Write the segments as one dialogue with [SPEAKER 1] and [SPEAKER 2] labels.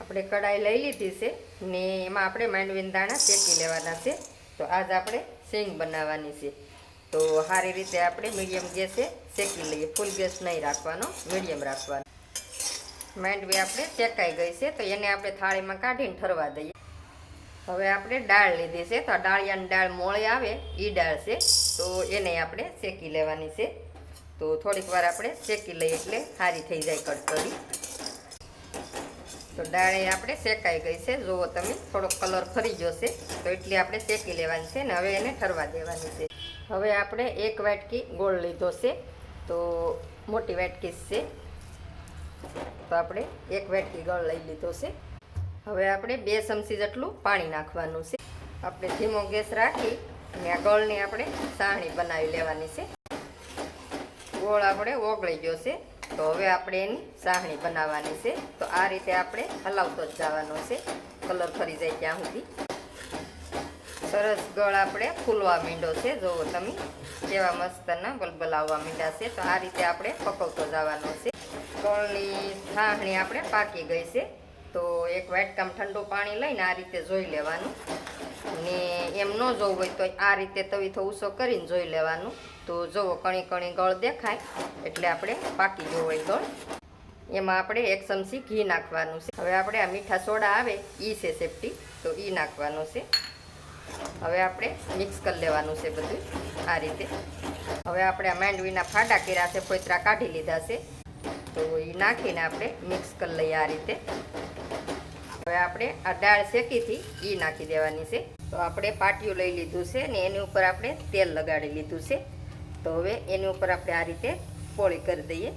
[SPEAKER 1] આપણે કઢાઈ લઈ લીધી છે ને એમાં આપણે માંડવીના દાણા શેકી લેવાના છે. તો આજ આપણે સિંગ બનાવવાની છે. તો સારી રીતે આપણે મીડિયમ ગેસે શેકી લઈએ. ફૂલ ગેસ નહીં રાખવાનો, મીડિયમ રાખવાનો. માંડવી આપણે શેકાઈ ગઈ છે તો એને આપણે થાળીમાં કાઢીને ઠરવા દઈએ. હવે આપણે દાળ લીધી છે. તો આ ડાળિયાની દાળ મોળી આવે એ દાળ છે. તો એને આપણે શેકી લેવાની છે. તો થોડીક વાર આપણે શેકી લઈએ એટલે સારી થઈ જાય કડકડી. તો દાળ આપણે શેકાઈ ગઈ છે. જુઓ તમે, થોડોક કલર ફરી જશે તો એટલી આપણે શેકી લેવાની છે ને હવે એને ઠરવા દેવાની છે. હવે આપણે એક વાટકી ગોળ લીધો છે. તો મોટી વાટકી છે. તો આપણે એક વાટકી ગોળ લઈ લીધો છે. હવે આપણે 2 ચમચી જેટલું પાણી નાખવાનું છે. આપણે ધીમો ગેસ રાખી અને આ ગોળની આપણે સાહણી બનાવી લેવાની છે. ગોળ આપણે ઓગળી ગયો છે. તો હવે આપણે એની સાહણી બનાવવાની છે. તો આ રીતે આપણે હલાવતો જ જવાનો છે કલર ફરી જાય ત્યાં સુધી. સરસ ગોળ આપણે ફૂલવા માંડ્યો છે. જુઓ તમે કેવા મસ્તના બલબલ આવવા માંડ્યા છે. તો આ રીતે આપણે પકવતો જવાનો છે. ગોળની સાહણી આપણે પાકી ગઈ છે. તો એક વાટકામાં ઠંડુ પાણી લઈને આ રીતે જોઈ લેવાનું ને એમ ન જોવું હોય તો આ રીતે તવીથો ઊંચો કરીને જોઈ લેવાનું. તો જુઓ કણી કણી ગળ દેખાય એટલે આપણે પાકી ગયો હોય ગળ. એમાં આપણે 1 ચમચી ઘી નાખવાનું છે. હવે આપણે આ મીઠા સોડા આવે એ છે સેફટી, તો એ નાખવાનું છે. હવે આપણે મિક્સ કરી લેવાનું છે બધું આ રીતે. હવે આપણે આ માંડવીના ફાડા કર્યા છે, ફોતરા કાઢી લીધા છે. તો એ નાખીને આપણે મિક્સ કરી લઈએ આ રીતે. હવે આપણે આ દાળ શેકીથી એ નાખી દેવાની છે. તો આપણે પાટિયું લઈ લીધું છે ને એની ઉપર આપણે તેલ લગાડી લીધું છે. તો હવે એની ઉપર આપણે આ રીતે પોળી કરી દઈએ.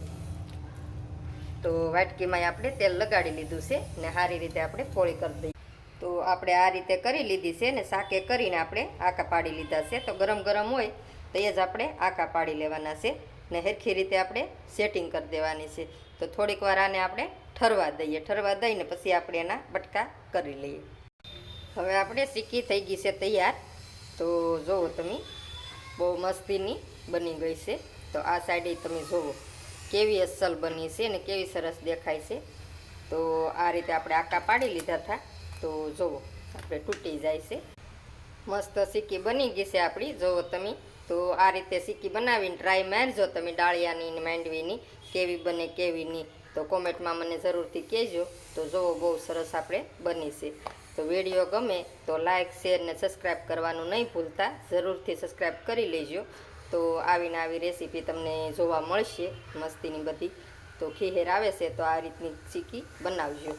[SPEAKER 1] તો વાટકીમાં આપણે તેલ લગાડી લીધું છે ને સારી રીતે આપણે પોળી કરી દઈએ. તો આપણે આ રીતે કરી લીધી છે ને શાકે કરીને આપણે આકા પાડી લીધા છે. તો ગરમ ગરમ હોય તો એ જ આપણે આકા પાડી લેવાના છે ને સરખી રીતે આપણે સેટિંગ કરી દેવાની છે. તો થોડીક વાર આને આપણે ઠરવા દઈએ. ઠરવા દઈને પછી આપણે એના બટકા કરી લઈએ. હવે આપણે સિક્કી થઈ ગઈ છે તૈયાર. તો જુઓ તમે, બહુ મસ્તીની બની ગઈ છે. તો આ સાઈડે તમે જુઓ કેવી અસલ બની છે ને કેવી સરસ દેખાય છે. તો આ રીતે આપણે આકા પાડી લીધા હતા. તો જુઓ આપણે તૂટી જાય છે. મસ્ત સિક્કી બની ગઈ છે આપણી, જુઓ તમે. તો આ રીતે સિક્કી બનાવીને ટ્રાય મારજો તમે ડાળિયાની ને માંડવીની, કેવી બને કેવી નહીં. તો કોમેન્ટમાં મને જરૂરથી કહેજો. તો જુઓ બહુ સરસ આપણે બની છે. તો વિડીયો ગમે તો લાઇક, શેર ને સબસ્ક્રાઈબ કરવાનું નહીં ભૂલતા. જરૂરથી સબસ્ક્રાઈબ કરી લેજો. તો આવીને આવી રેસીપી તમને જોવા મળશે મસ્તીની બધી. તો ખીહેર આવે છે તો આ રીતની સિક્કી બનાવજો.